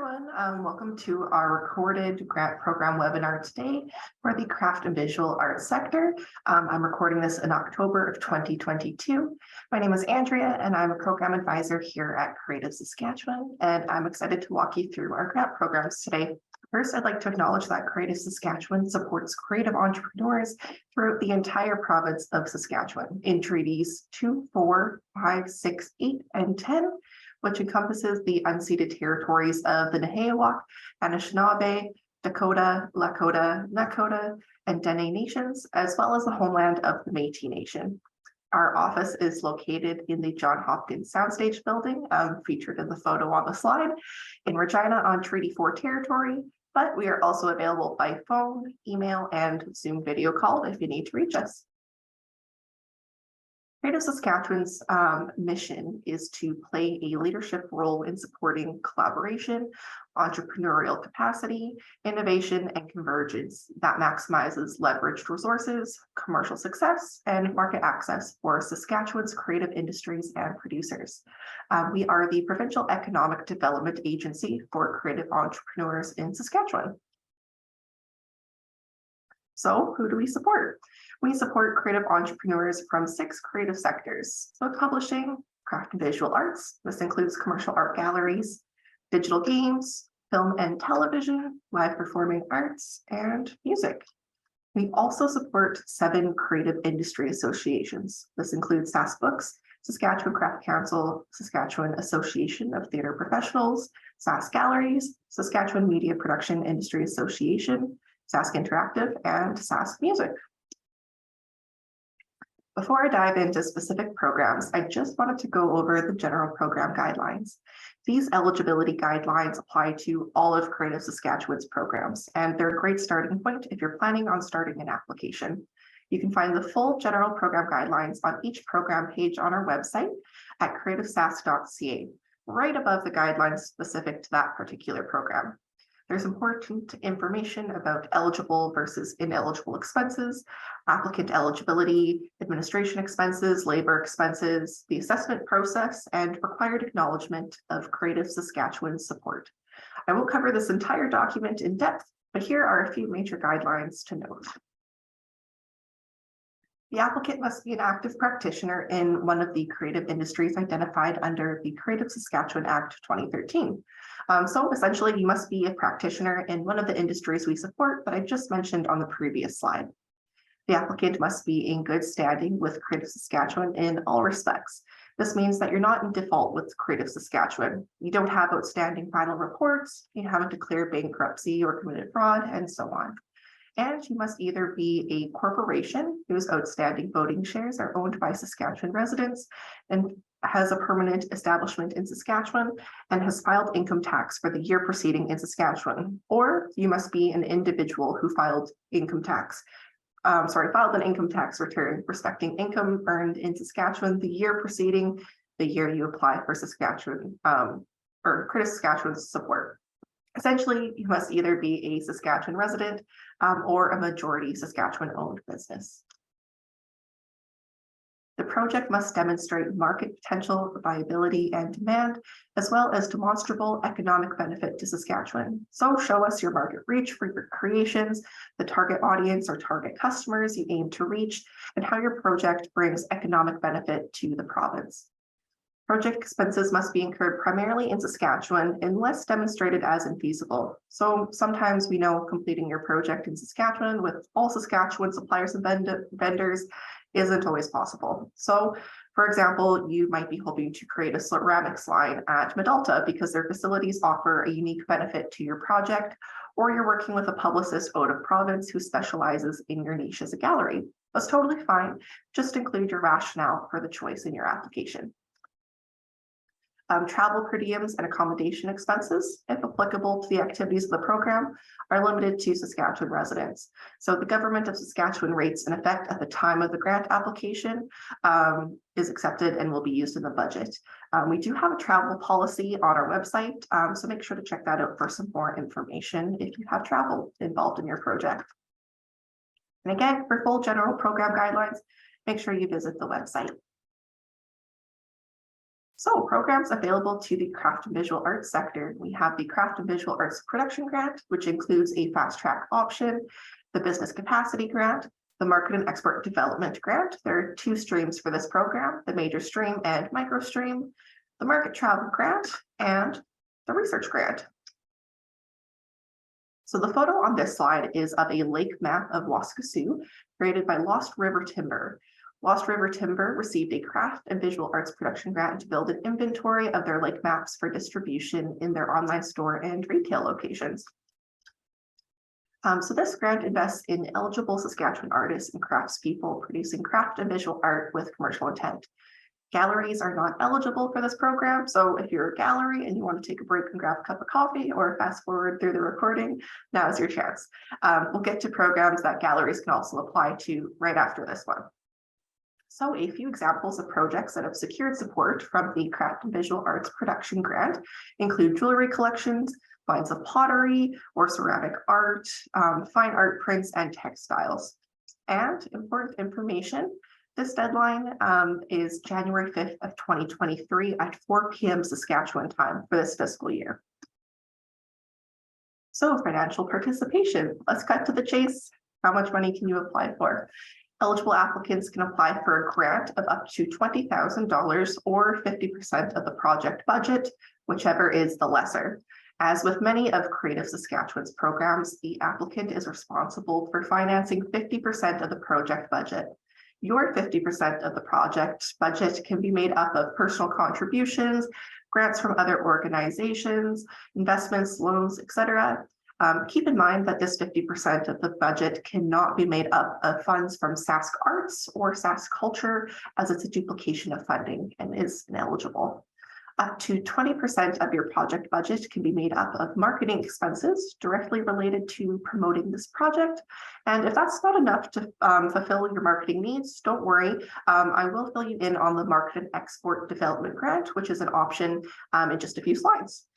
everyone. Welcome to our recorded grant program webinar today for the craft and visual arts sector. I'm recording this in October of 2022. My name is Andrea and I'm a program advisor here at Creative Saskatchewan, and I'm excited to walk you through our grant programs today. First, I'd like to acknowledge that Creative Saskatchewan supports creative entrepreneurs throughout the entire province of Saskatchewan in treaties 2, 4, 5, 6, 8, and 10, which encompasses the unceded territories of the Nehiyawak, Anishinaabe, Dakota, Lakota, Nakota, and Dene nations, as well as the homeland of the Métis Nation. Our office is located in the John Hopkins Soundstage building, featured in the photo on the slide, in Regina on Treaty 4 territory, but we are also available by phone, email, and Zoom video call if you need to reach us. Creative Saskatchewan's mission is to play a leadership role in supporting collaboration, entrepreneurial capacity, innovation, and convergence that maximizes leveraged resources, commercial success, and market access for Saskatchewan's creative industries and producers. We are the provincial economic development agency for creative entrepreneurs in Saskatchewan. So who do we support? We support creative entrepreneurs from 6 creative sectors: book publishing, craft and visual arts. This includes commercial art galleries, digital games, film and television, live performing arts, and music. We also support 7 creative industry associations. This includes SAS Books, Saskatchewan Craft Council, Saskatchewan Association of Theatre Professionals, SAS Galleries, Saskatchewan Media Production Industry Association, Sask Interactive, and Sask Music. Before I dive into specific programs, I just wanted to go over the general program guidelines. These eligibility guidelines apply to all of Creative Saskatchewan's programs, and they're a great starting point if you're planning on starting an application. You can find the full general program guidelines on each program page on our website at creativesask.ca, right above the guidelines specific to that particular program. There's important information about eligible versus ineligible expenses, applicant eligibility, administration expenses, labor expenses, the assessment process, and required acknowledgement of Creative Saskatchewan's support. I won't cover this entire document in depth, but here are a few major guidelines to note. The applicant must be an active practitioner in one of the creative industries identified under the Creative Saskatchewan Act 2013. So essentially, you must be a practitioner in one of the industries we support that I just mentioned on the previous slide. The applicant must be in good standing with Creative Saskatchewan in all respects. This means that you're not in default with Creative Saskatchewan. You don't have outstanding final reports, you haven't declared bankruptcy or committed fraud, and so on. And you must either be a corporation whose outstanding voting shares are owned by Saskatchewan residents and has a permanent establishment in Saskatchewan and has filed income tax for the year preceding in Saskatchewan, or you must be an individual who filed an income tax return respecting income earned in Saskatchewan the year preceding the year you apply for Saskatchewan or Creative Saskatchewan's support. Essentially, you must either be a Saskatchewan resident or a majority Saskatchewan-owned business. The project must demonstrate market potential, viability, and demand, as well as demonstrable economic benefit to Saskatchewan. So show us your market reach for your creations, the target audience or target customers you aim to reach, and how your project brings economic benefit to the province. Project expenses must be incurred primarily in Saskatchewan unless demonstrated as infeasible. So sometimes we know completing your project in Saskatchewan with all Saskatchewan suppliers and vendors isn't always possible. So, for example, you might be hoping to create a ceramics line at Medalta because their facilities offer a unique benefit to your project, or you're working with a publicist out of province who specializes in your niche as a gallery. That's totally fine. Just include your rationale for the choice in your application. Travel per diems and accommodation expenses, if applicable to the activities of the program, are limited to Saskatchewan residents. So the Government of Saskatchewan rates in effect at the time of the grant application is accepted and will be used in the budget. We do have a travel policy on our website, so make sure to check that out for some more information if you have travel involved in your project. And again, for full general program guidelines, make sure you visit the website. So programs available to the craft and visual arts sector. We have the Craft and Visual Arts Production Grant, which includes a fast track option, the Business Capacity Grant, the Market and Export Development Grant. There are two streams for this program, the Major Stream and Micro Stream, the Market Travel Grant, and the Research Grant. So the photo on this slide is of a lake map of Waskesiu created by Lost River Timber. Lost River Timber received a Craft and Visual Arts Production Grant to build an inventory of their lake maps for distribution in their online store and retail locations. So this grant invests in eligible Saskatchewan artists and craftspeople producing craft and visual art with commercial intent. Galleries are not eligible for this program, so if you're a gallery and you want to take a break and grab a cup of coffee or fast forward through the recording, now is your chance. We'll get to programs that galleries can also apply to right after this one. So a few examples of projects that have secured support from the Craft and Visual Arts Production Grant include jewelry collections, lines of pottery or ceramic art, fine art prints, and textiles. And important information, this deadline is January 5th of 2023 at 4 p.m. Saskatchewan time for this fiscal year. So financial participation, let's cut to the chase. How much money can you apply for? Eligible applicants can apply for a grant of up to $20,000 or 50% of the project budget, whichever is the lesser. As with many of Creative Saskatchewan's programs, the applicant is responsible for financing 50% of the project budget. Your 50% of the project budget can be made up of personal contributions, grants from other organizations, investments, loans, etc. Keep in mind that this 50% of the budget cannot be made up of funds from Sask Arts or Sask Culture, as it's a duplication of funding and is ineligible. Up to 20% of your project budget can be made up of marketing expenses directly related to promoting this project. And if that's not enough to fulfill your marketing needs, don't worry. I will fill you in on the Market and Export Development Grant, which is an option in just a few slides.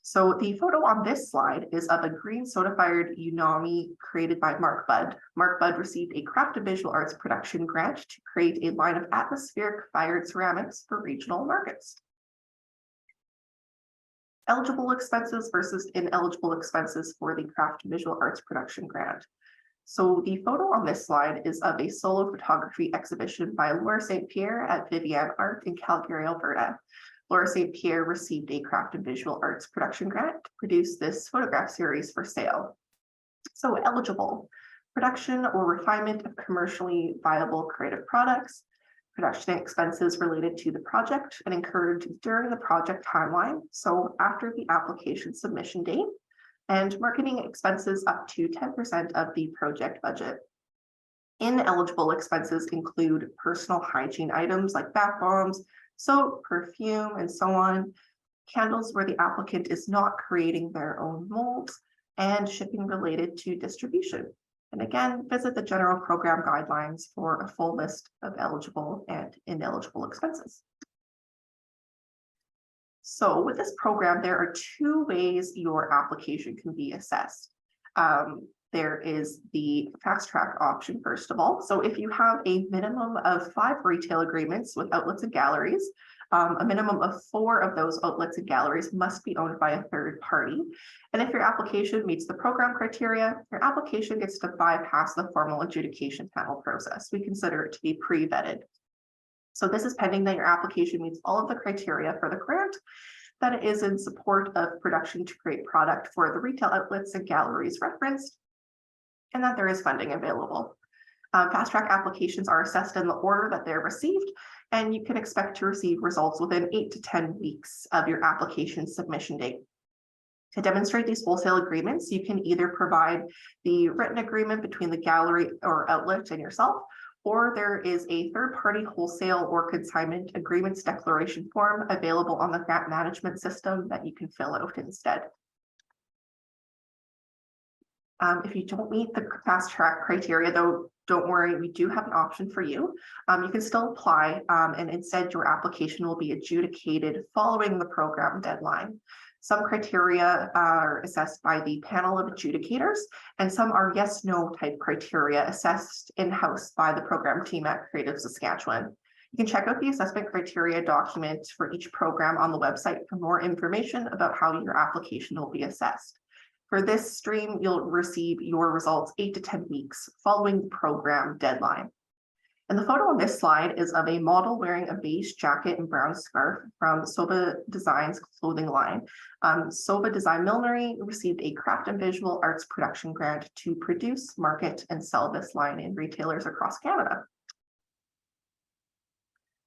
So the photo on this slide is of a green soda-fired Unami created by Mark Budd. Mark Budd received a Craft and Visual Arts Production Grant to create a line of atmospheric fired ceramics for regional markets. Eligible expenses versus ineligible expenses for the Craft and Visual Arts Production Grant. So the photo on this slide is of a solo photography exhibition by Laura St. Pierre at Vivian Art in Calgary, Alberta. Laura St. Pierre received a Craft and Visual Arts Production Grant to produce this photograph series for sale. So eligible: production or refinement of commercially viable creative products, production expenses related to the project and incurred during the project timeline, so after the application submission date, and marketing expenses up to 10% of the project budget. Ineligible expenses include personal hygiene items like bath bombs, soap, perfume, and so on, candles where the applicant is not creating their own molds, and shipping related to distribution. And again, visit the general program guidelines for a full list of eligible and ineligible expenses. So with this program, there are two ways your application can be assessed. There is the fast track option, first of all. So if you have a minimum of 5 retail agreements with outlets and galleries, a minimum of 4 of those outlets and galleries must be owned by a third party. And if your application meets the program criteria, your application gets to bypass the formal adjudication panel process. We consider it to be pre-vetted. So this is pending that your application meets all of the criteria for the grant, that it is in support of production to create product for the retail outlets and galleries referenced, and that there is funding available. Fast track applications are assessed in the order that they're received, and you can expect to receive results within 8 to 10 weeks of your application submission date. To demonstrate these wholesale agreements, you can either provide the written agreement between the gallery or outlet and yourself, or there is a third-party wholesale or consignment agreements declaration form available on the grant management system that you can fill out instead. If you don't meet the fast track criteria, though, don't worry, we do have an option for you. You can still apply, and instead your application will be adjudicated following the program deadline. Some criteria are assessed by the panel of adjudicators, and some are yes/no type criteria assessed in-house by the program team at Creative Saskatchewan. You can check out the assessment criteria document for each program on the website for more information about how your application will be assessed. For this stream, you'll receive your results 8 to 10 weeks following the program deadline. And the photo on this slide is of a model wearing a beige jacket and brown scarf from Soba Design's clothing line. Soba Design Millinery received a craft and visual arts production grant to produce, market, and sell this line in retailers across Canada.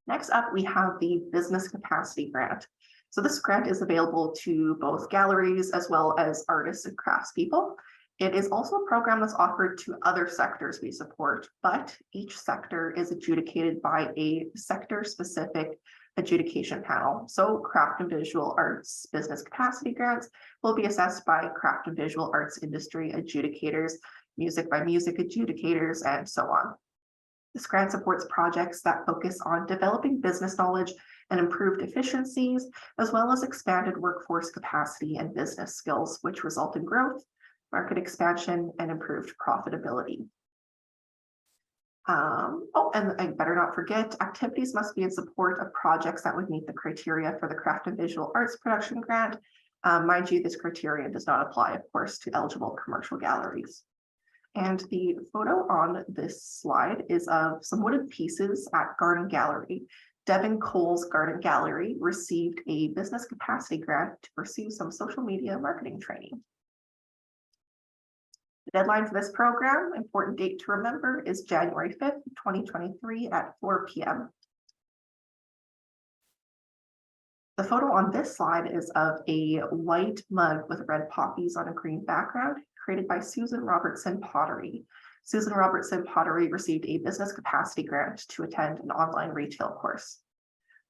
Next up, we have the Business Capacity Grant. So this grant is available to both galleries as well as artists and craftspeople. It is also a program that's offered to other sectors we support, but each sector is adjudicated by a sector-specific adjudication panel. So craft and visual arts business capacity grants will be assessed by craft and visual arts industry adjudicators, music by music adjudicators, and so on. This grant supports projects that focus on developing business knowledge and improved efficiencies, as well as expanded workforce capacity and business skills, which result in growth, market expansion, and improved profitability. And I better not forget, activities must be in support of projects that would meet the criteria for the Craft and Visual Arts Production Grant. Mind you, this criteria does not apply, of course, to eligible commercial galleries. And the photo on this slide is of some wooden pieces at Garden Gallery. Devin Cole's Garden Gallery received a business capacity grant to pursue some social media marketing training. The deadline for this program, important date to remember, is January 5th, 2023 at 4 p.m. The photo on this slide is of a white mug with red poppies on a green background, created by Susan Robertson Pottery. Susan Robertson Pottery received a business capacity grant to attend an online retail course.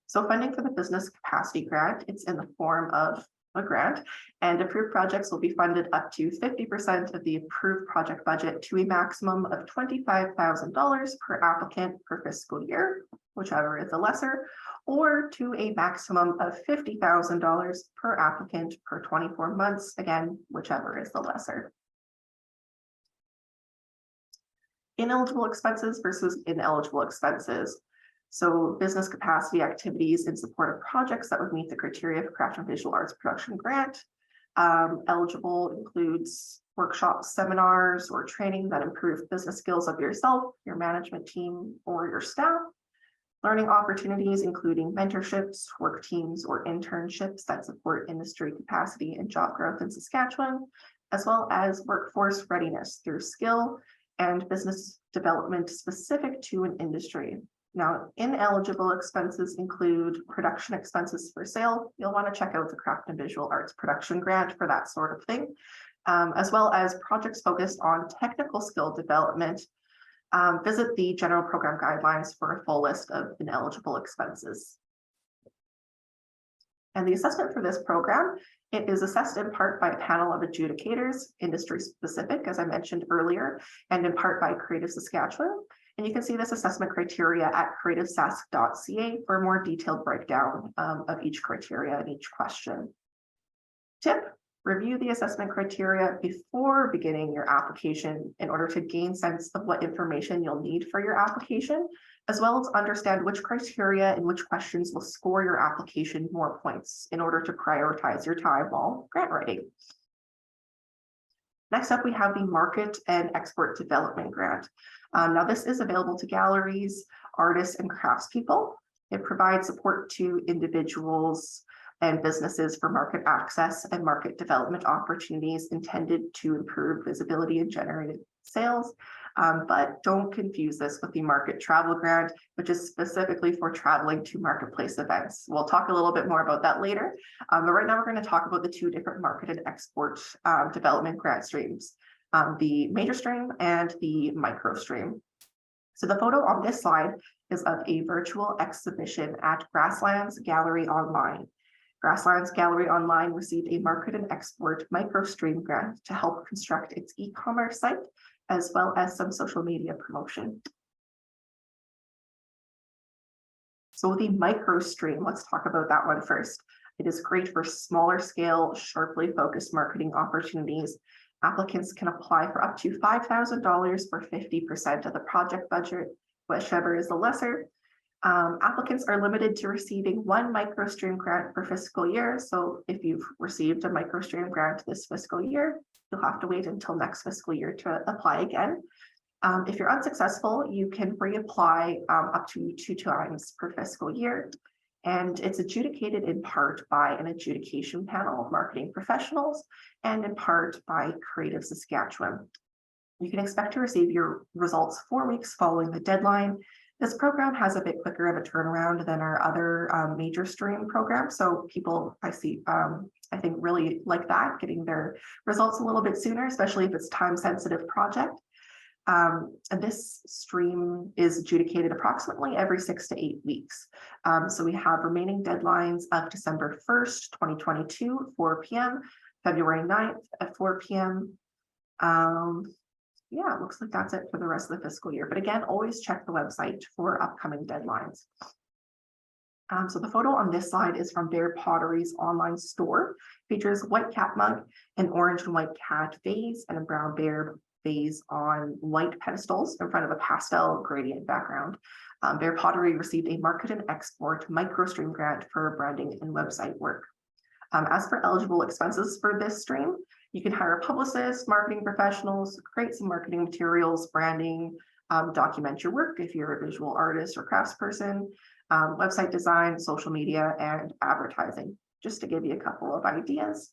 So funding for the business capacity grant, it's in the form of a grant, and approved projects will be funded up to 50% of the approved project budget to a maximum of $25,000 per applicant per fiscal year, whichever is the lesser, or to a maximum of $50,000 per applicant per 24 months, again, whichever is the lesser. Ineligible expenses versus ineligible expenses. So business capacity activities in support of projects that would meet the criteria for Craft and Visual Arts Production Grant. Eligible includes workshops, seminars, or training that improve business skills of yourself, your management team, or your staff. Learning opportunities, including mentorships, work teams, or internships that support industry capacity and job growth in Saskatchewan, as well as workforce readiness through skill and business development specific to an industry. Now, ineligible expenses include production expenses for sale. You'll want to check out the Craft and Visual Arts Production Grant for that sort of thing, as well as projects focused on technical skill development. Visit the general program guidelines for a full list of ineligible expenses. And the assessment for this program, it is assessed in part by a panel of adjudicators, industry specific, as I mentioned earlier, and in part by Creative Saskatchewan. And you can see this assessment criteria at creativesask.ca for a more detailed breakdown of each criteria and each question. Tip: review the assessment criteria before beginning your application in order to gain sense of what information you'll need for your application, as well as understand which criteria and which questions will score your application more points in order to prioritize your time while grant writing. Next up, we have the Market and Export Development Grant. Now, this is available to galleries, artists, and craftspeople. It provides support to individuals and businesses for market access and market development opportunities intended to improve visibility and generate sales. But don't confuse this with the Market Travel Grant, which is specifically for traveling to marketplace events. We'll talk a little bit more about that later. But right now we're going to talk about the two different market and export development grant streams, the major stream and the micro stream. So the photo on this slide is of a virtual exhibition at Grasslands Gallery Online. Grasslands Gallery Online received a Market and Export microstream grant to help construct its e-commerce site, as well as some social media promotion. So the microstream, let's talk about that one first. It is great for smaller scale, sharply focused marketing opportunities. Applicants can apply for up to $5,000 for 50% of the project budget, whichever is the lesser. Applicants are limited to receiving one microstream grant per fiscal year. So if you've received a microstream grant this fiscal year, you'll have to wait until next fiscal year to apply again. If you're unsuccessful, you can reapply up to 2 times per fiscal year. And it's adjudicated in part by an adjudication panel of marketing professionals and in part by Creative Saskatchewan. You can expect to receive your results 4 weeks following the deadline. This program has a bit quicker of a turnaround than our other major stream programs. So people I think really like that, getting their results a little bit sooner, especially if it's time-sensitive project. And this stream is adjudicated approximately every 6 to 8 weeks. So we have remaining deadlines of December 1st, 2022, 4 p.m., February 9th at 4 p.m. Yeah, it looks like that's it for the rest of the fiscal year. But again, always check the website for upcoming deadlines. So the photo on this slide is from Bear Pottery's online store. Features white cat mug, an orange and white cat vase, and a brown bear vase on white pedestals in front of a pastel gradient background. Bear Pottery received a Market and Export microstream grant for branding and website work. As for eligible expenses for this stream, you can hire a publicist, marketing professionals, create some marketing materials, branding, document your work if you're a visual artist or craftsperson, website design, social media, and advertising, just to give you a couple of ideas.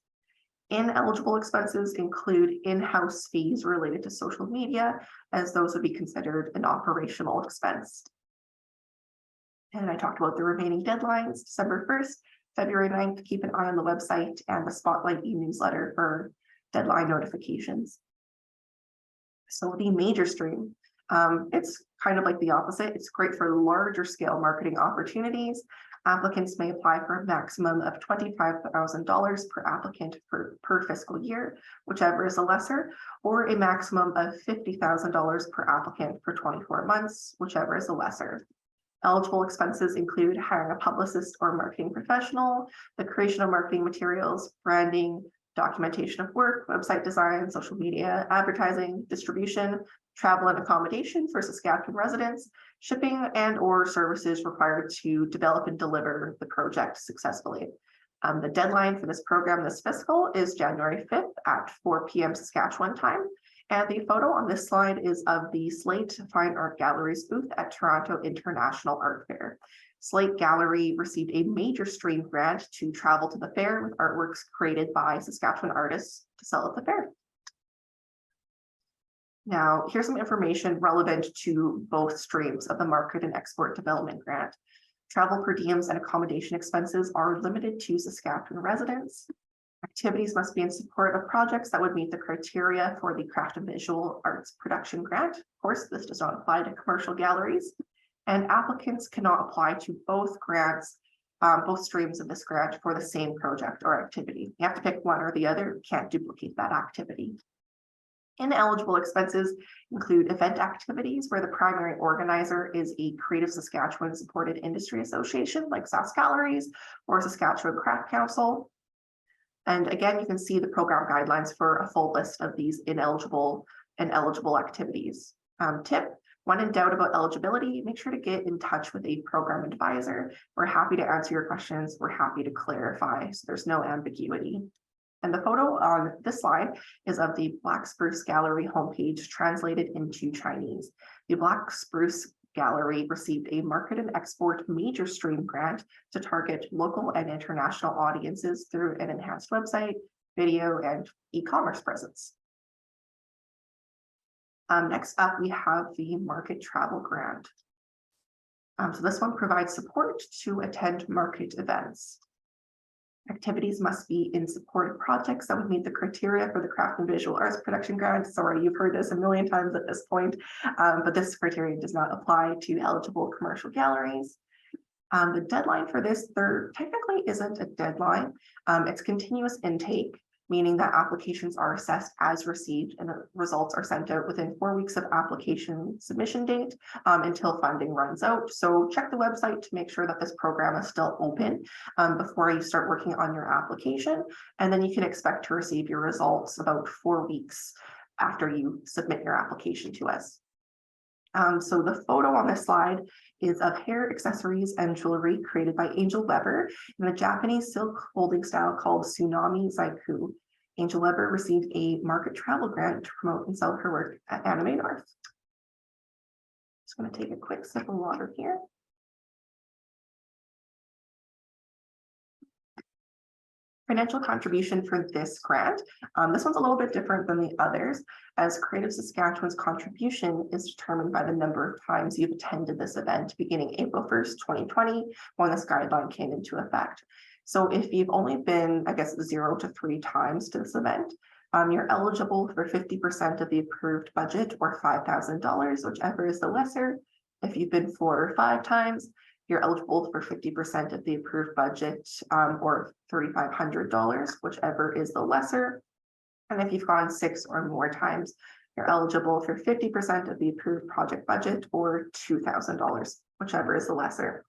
Ineligible expenses include in-house fees related to social media, as those would be considered an operational expense. And I talked about the remaining deadlines, December 1st, February 9th, keep an eye on the website and the Spotlight e-newsletter for deadline notifications. So the major stream, it's kind of like the opposite. It's great for larger scale marketing opportunities. Applicants may apply for a maximum of $25,000 per applicant per fiscal year, whichever is the lesser, or a maximum of $50,000 per applicant for 24 months, whichever is the lesser. Eligible expenses include hiring a publicist or marketing professional, the creation of marketing materials, branding, documentation of work, website design, social media, advertising, distribution, travel and accommodation for Saskatchewan residents, shipping and or services required to develop and deliver the project successfully. The deadline for this program this fiscal is January 5th at 4 p.m. Saskatchewan time. And the photo on this slide is of the Slate Fine Art Gallery's booth at Toronto International Art Fair. Slate Gallery received a major stream grant to travel to the fair with artworks created by Saskatchewan artists to sell at the fair. Now, here's some information relevant to both streams of the Market and Export Development Grant. Travel per diems and accommodation expenses are limited to Saskatchewan residents. Activities must be in support of projects that would meet the criteria for the Craft and Visual Arts Production Grant. Of course, this does not apply to commercial galleries. And applicants cannot apply to both grants, both streams of this grant for the same project or activity. You have to pick one or the other, can't duplicate that activity. Ineligible expenses include event activities where the primary organizer is a Creative Saskatchewan supported industry association like SaskGalleries or Saskatchewan Craft Council. And again, you can see the program guidelines for a full list of these ineligible and eligible activities. Tip, when in doubt about eligibility, make sure to get in touch with a program advisor. We're happy to answer your questions. We're happy to clarify, so there's no ambiguity. And the photo on this slide is of the Black Spruce Gallery homepage translated into Chinese. The Black Spruce Gallery received a Market and Export major stream grant to target local and international audiences through an enhanced website, video, and e-commerce presence. Next up, we have the Market Travel Grant. So this one provides support to attend market events. Activities must be in support of projects that would meet the criteria for the Craft and Visual Arts Production Grant. Sorry, you've heard this a million times at this point, but this criteria does not apply to eligible commercial galleries. The deadline for this, there technically isn't a deadline. It's continuous intake, meaning that applications are assessed as received and the results are sent out within 4 weeks of application submission date until funding runs out. So check the website to make sure that this program is still open before you start working on your application. And then you can expect to receive your results about 4 weeks after you submit your application to us. So the photo on this slide is of hair accessories and jewelry created by Angel Weber in the Japanese silk folding style called Tsunami Zaiku. Angel Weber received a market travel grant to promote and sell her work at Anime North. Just going to take a quick sip of water here. Financial contribution for this grant. This one's a little bit different than the others, as Creative Saskatchewan's contribution is determined by the number of times you've attended this event beginning April 1st, 2020, when this guideline came into effect. So if you've only been, I guess, 0 to 3 times to this event, you're eligible for 50% of the approved budget or $5,000, whichever is the lesser. If you've been 4 or 5 times, you're eligible for 50% of the approved budget or $3,500, whichever is the lesser. And if you've gone 6 or more times, you're eligible for 50% of the approved project budget or $2,000, whichever is the lesser.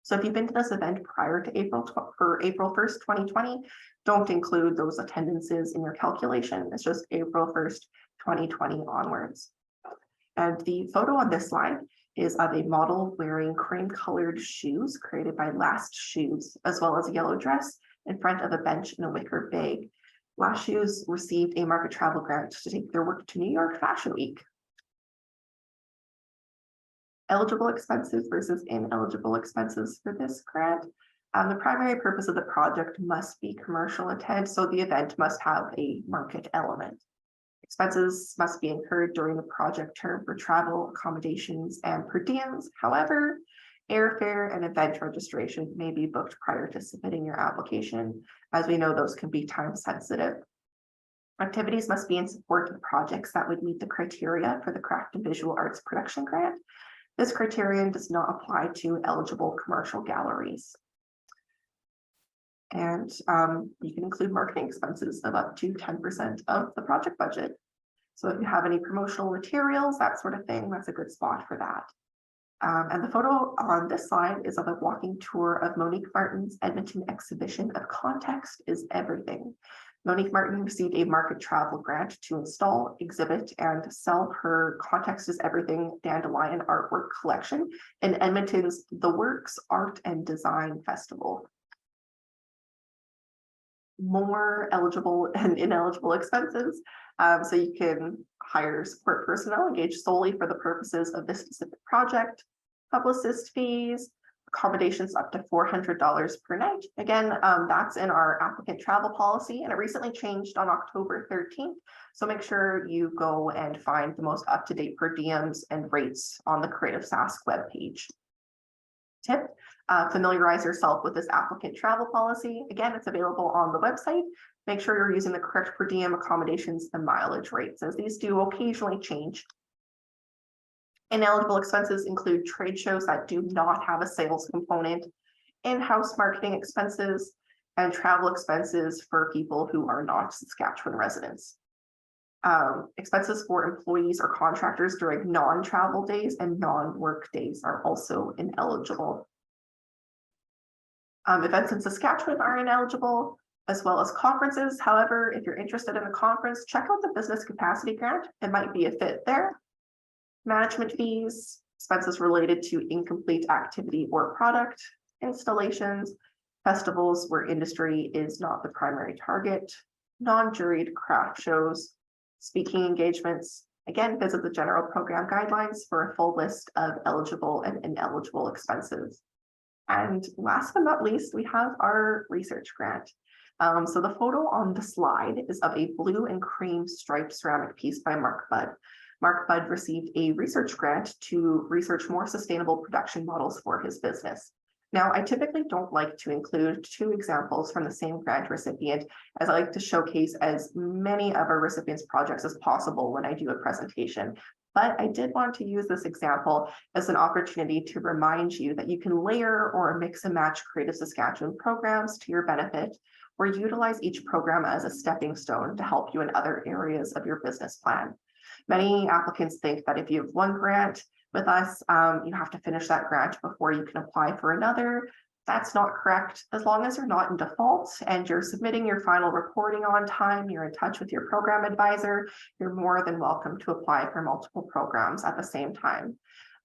So if you've been to this event prior to April 1st, 2020, don't include those attendances in your calculation. It's just April 1st, 2020 onwards. And the photo on this slide is of a model wearing cream-colored shoes created by Last Shoes, as well as a yellow dress in front of a bench and a wicker bag. Last Shoes received a market travel grant to take their work to New York Fashion Week. Eligible expenses versus ineligible expenses for this grant. The primary purpose of the project must be commercial intent, so the event must have a market element. Expenses must be incurred during the project term for travel, accommodations, and per diems. However, airfare and event registration may be booked prior to submitting your application. As we know, those can be time sensitive. Activities must be in support of projects that would meet the criteria for the Craft and Visual Arts Production Grant. This criterion does not apply to eligible commercial galleries. And you can include marketing expenses of up to 10% of the project budget. So if you have any promotional materials, that sort of thing, that's a good spot for that. And the photo on this slide is of a walking tour of Monique Martin's Edmonton exhibition of Context is Everything. Monique Martin received a market travel grant to install, exhibit, and sell her Context is Everything dandelion artwork collection in Edmonton's The Works Art and Design Festival. More eligible and ineligible expenses. So you can hire support personnel engaged solely for the purposes of this specific project, publicist fees, accommodations up to $400 per night. Again, that's in our applicant travel policy, and it recently changed on October 13th. So make sure you go and find the most up-to-date per diems and rates on the Creative Sask webpage. Tip, familiarize yourself with this applicant travel policy. Again, it's available on the website. Make sure you're using the correct per diem accommodations and mileage rates, as these do occasionally change. Ineligible expenses include trade shows that do not have a sales component, in-house marketing expenses, and travel expenses for people who are not Saskatchewan residents. Expenses for employees or contractors during non-travel days and non-work days are also ineligible. Events in Saskatchewan are ineligible, as well as conferences. However, if you're interested in a conference, check out the business capacity grant. It might be a fit there. Management fees, expenses related to incomplete activity or product, installations, festivals where industry is not the primary target, non-juried craft shows, speaking engagements. Again, visit the general program guidelines for a full list of eligible and ineligible expenses. And last but not least, we have our research grant. So the photo on the slide is of a blue and cream striped ceramic piece by Mark Budd. Mark Budd received a research grant to research more sustainable production models for his business. Now, I typically don't like to include 2 examples from the same grant recipient, as I like to showcase as many of our recipients' projects as possible when I do a presentation. But I did want to use this example as an opportunity to remind you that you can layer or mix and match Creative Saskatchewan programs to your benefit, or utilize each program as a stepping stone to help you in other areas of your business plan. Many applicants think that if you have one grant with us, you have to finish that grant before you can apply for another. That's not correct. As long as you're not in default and you're submitting your final reporting on time, you're in touch with your program advisor, you're more than welcome to apply for multiple programs at the same time.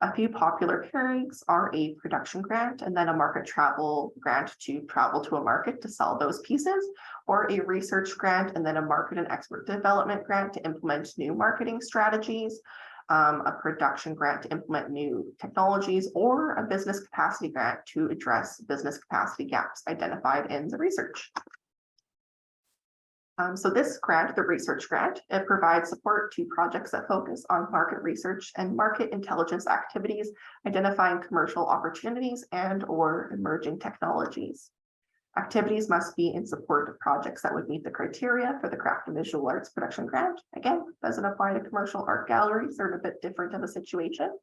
A few popular pairings are a production grant and then a market travel grant to travel to a market to sell those pieces, or a research grant and then a market and expert development grant to implement new marketing strategies, a production grant to implement new technologies, or a business capacity grant to address business capacity gaps identified in the research. So this grant, the research grant, it provides support to projects that focus on market research and market intelligence activities, identifying commercial opportunities and/or emerging technologies. Activities must be in support of projects that would meet the criteria for the Craft and Visual Arts Production Grant. Again, doesn't apply to commercial art galleries, they're a bit different of a situation.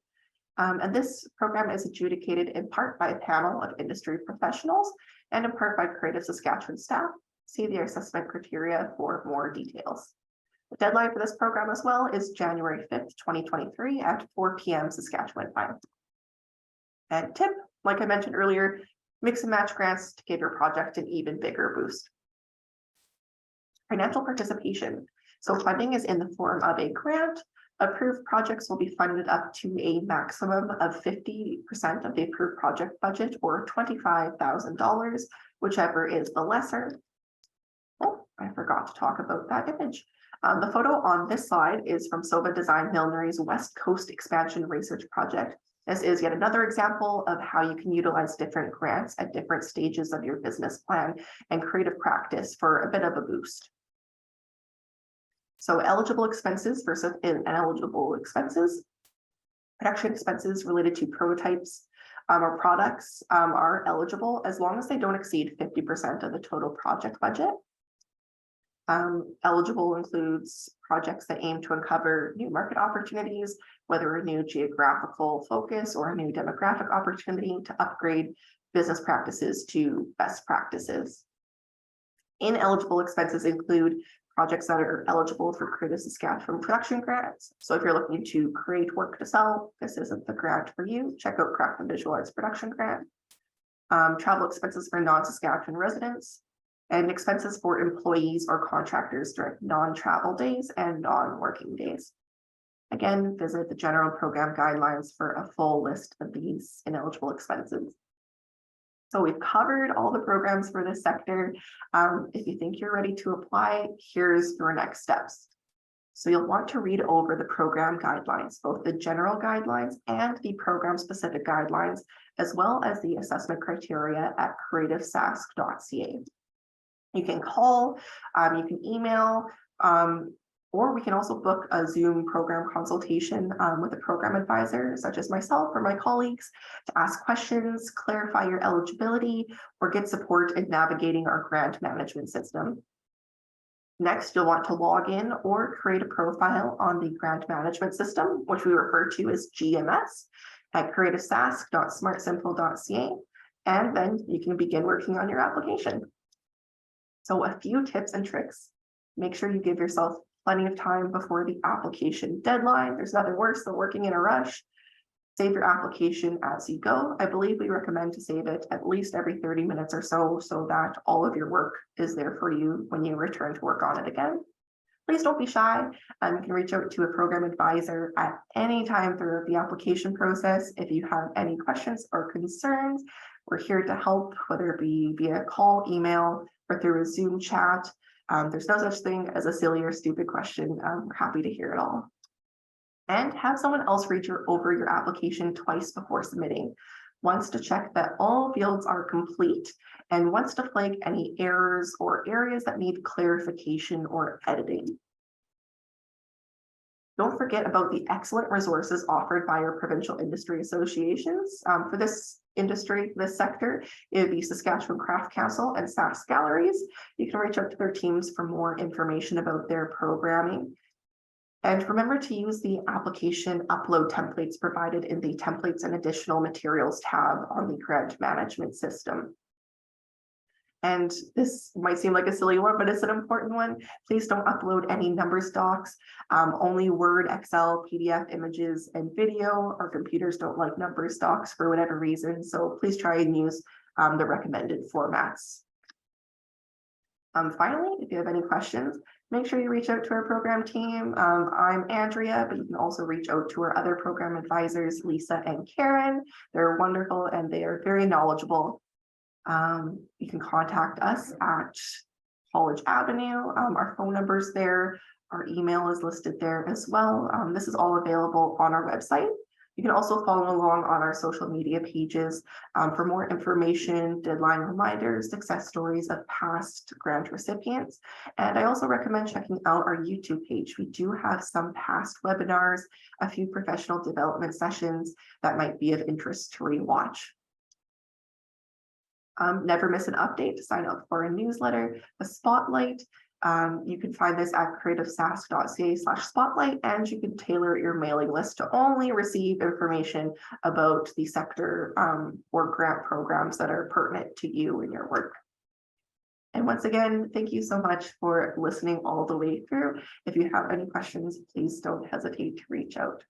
And this program is adjudicated in part by a panel of industry professionals and in part by Creative Saskatchewan staff. See the assessment criteria for more details. The deadline for this program as well is January 5th, 2023 at 4 p.m. Saskatchewan time. And tip, like I mentioned earlier, mix and match grants to give your project an even bigger boost. Financial participation. So funding is in the form of a grant. Approved projects will be funded up to a maximum of 50% of the approved project budget or $25,000, whichever is the lesser. Oh, I forgot to talk about that image. The photo on this slide is from Sova Design Millinery's West Coast Expansion Research Project. This is yet another example of how you can utilize different grants at different stages of your business plan and creative practice for a bit of a boost. So eligible expenses versus ineligible expenses. Production expenses related to prototypes or products are eligible as long as they don't exceed 50% of the total project budget. Eligible includes projects that aim to uncover new market opportunities, whether a new geographical focus or a new demographic opportunity to upgrade business practices to best practices. Ineligible expenses include projects that are eligible for Creative Saskatchewan production grants. So if you're looking to create work to sell, this isn't the grant for you. Check out Craft and Visual Arts Production Grant. Travel expenses for non-Saskatchewan residents, and expenses for employees or contractors during non-travel days and non-working days. Again, visit the general program guidelines for a full list of these ineligible expenses. So we've covered all the programs for this sector. If you think you're ready to apply, here's your next steps. So you'll want to read over the program guidelines, both the general guidelines and the program specific guidelines, as well as the assessment criteria at creativesask.ca. You can call, you can email, or we can also book a Zoom program consultation with a program advisor, such as myself or my colleagues, to ask questions, clarify your eligibility, or get support in navigating our grant management system. Next, you'll want to log in or create a profile on the grant management system, which we refer to as GMS, at creativesask.smartsimple.ca, and then you can begin working on your application. So a few tips and tricks. Make sure you give yourself plenty of time before the application deadline. There's nothing worse than working in a rush. Save your application as you go. I believe we recommend to save it at least every 30 minutes or so that all of your work is there for you when you return to work on it again. Please don't be shy. You can reach out to a program advisor at any time throughout the application process. If you have any questions or concerns, we're here to help, whether it be via call, email, or through a Zoom chat. There's no such thing as a silly or stupid question. We're happy to hear it all. And have someone else read over your application twice before submitting. Once to check that all fields are complete, and once to flag any errors or areas that need clarification or editing. Don't forget about the excellent resources offered by our provincial industry associations. For this industry, this sector, it would be Saskatchewan Craft Council and Sask Galleries. You can reach out to their teams for more information about their programming. And remember to use the application upload templates provided in the Templates and Additional Materials tab on the grant management system. And this might seem like a silly one, but it's an important one. Please don't upload any numbers docs, only Word, Excel, PDF, images, and video. Our computers don't like numbers docs for whatever reason. So please try and use the recommended formats. Finally, if you have any questions, make sure you reach out to our program team. I'm Andrea, but you can also reach out to our other program advisors, Lisa and Karen. They're wonderful and they are very knowledgeable. You can contact us at College Avenue. Our phone number's there. Our email is listed there as well. This is all available on our website. You can also follow along on our social media pages for more information, deadline reminders, success stories of past grant recipients. And I also recommend checking out our YouTube page. We do have some past webinars, a few professional development sessions that might be of interest to rewatch. Never miss an update to sign up for a newsletter, a spotlight. You can find this at creativesask.ca/spotlight, and you can tailor your mailing list to only receive information about the sector or grant programs that are pertinent to you and your work. And once again, thank you so much for listening all the way through. If you have any questions, please don't hesitate to reach out.